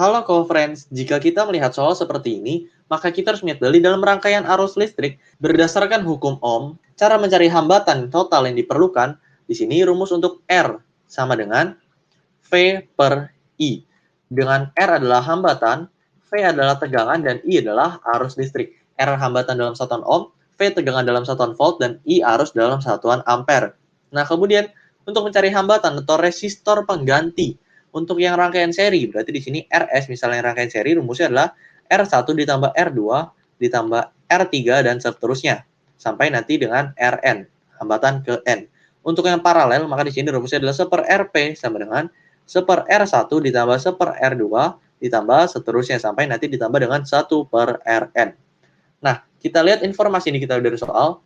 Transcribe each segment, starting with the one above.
Halo co-friends, jika kita melihat soal seperti ini, maka kita harus melihat dari dalam rangkaian arus listrik berdasarkan hukum Ohm, cara mencari hambatan total yang diperlukan. Di sini rumus untuk R sama dengan V per I. Dengan R adalah hambatan, V adalah tegangan, dan I adalah arus listrik. R hambatan dalam satuan Ohm, V tegangan dalam satuan volt, dan I arus dalam satuan ampere. Nah, kemudian untuk mencari hambatan atau resistor pengganti untuk yang rangkaian seri, berarti di sini RS, misalnya rangkaian seri, rumusnya adalah R1 ditambah R2 ditambah R3 dan seterusnya sampai nanti dengan Rn, hambatan ke N. Untuk yang paralel, maka di sini rumusnya adalah 1/Rp sama dengan 1/R1 ditambah 1/R2 ditambah seterusnya sampai nanti ditambah dengan 1/Rn. Nah, kita lihat informasi ini kita dari soal.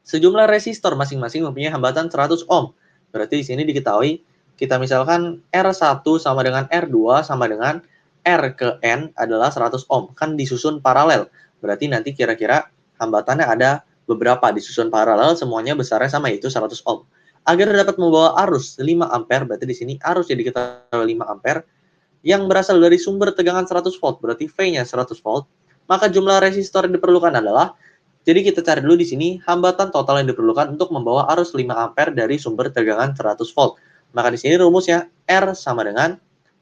Sejumlah resistor masing-masing mempunyai hambatan 100 ohm. Berarti di sini diketahui kita misalkan R1 sama dengan R2 sama dengan R ke N adalah 100 ohm. Kan disusun paralel. Berarti nanti kira-kira hambatannya ada beberapa disusun paralel, semuanya besarnya sama, yaitu 100 ohm. Agar dapat membawa arus 5 ampere, berarti di sini arus yang diketahui 5 ampere yang berasal dari sumber tegangan 100 volt, berarti V-nya 100 volt, maka jumlah resistor yang diperlukan adalah, jadi kita cari dulu di sini hambatan total yang diperlukan untuk membawa arus 5 ampere dari sumber tegangan 100 volt. Maka di sini rumusnya R sama dengan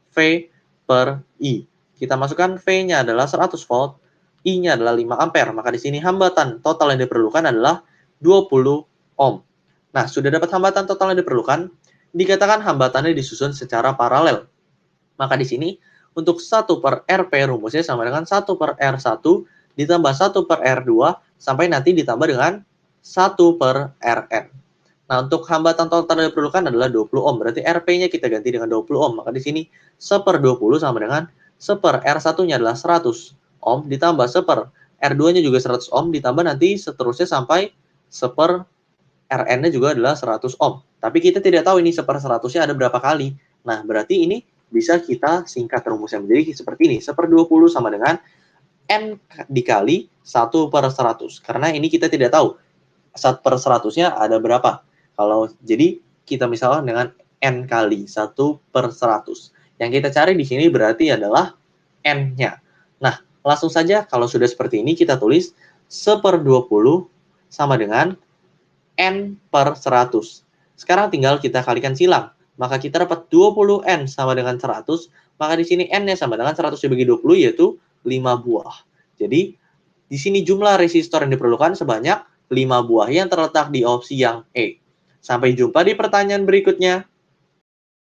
V per I. Kita masukkan V-nya adalah 100 volt, I-nya adalah 5 ampere, maka di sini hambatan total yang diperlukan adalah 20 ohm. Nah, sudah dapat hambatan total yang diperlukan, dikatakan hambatannya disusun secara paralel. Maka di sini untuk 1/Rp rumusnya sama dengan 1/R1 ditambah 1/R2 sampai nanti ditambah dengan 1/Rn. Nah, untuk hambatan total yang diperlukan adalah 20 ohm. Berarti Rp-nya kita ganti dengan 20 ohm. Maka di sini 1/20 sama dengan 1/R1-nya adalah 100 ohm ditambah 1/R2-nya juga 100 ohm ditambah nanti seterusnya sampai 1/Rn-nya juga adalah 100 ohm. Tapi kita tidak tahu ini 1/100-nya ada berapa kali. Nah, berarti ini bisa kita singkat rumusnya menjadi seperti ini. 1/20 sama dengan N dikali 1/100. Karena ini kita tidak tahu 1/100-nya ada berapa. Jadi kita misalkan dengan N kali 1/100. Yang kita cari di sini berarti adalah N-nya. Nah, langsung saja kalau sudah seperti ini kita tulis 1/20 sama dengan N/100. Sekarang tinggal kita kalikan silang. Maka kita dapat 20N sama dengan 100, maka di sini N-nya sama dengan 100 dibagi 20, yaitu 5 buah. Jadi, di sini jumlah resistor yang diperlukan sebanyak 5 buah yang terletak di opsi yang E. Sampai jumpa di pertanyaan berikutnya.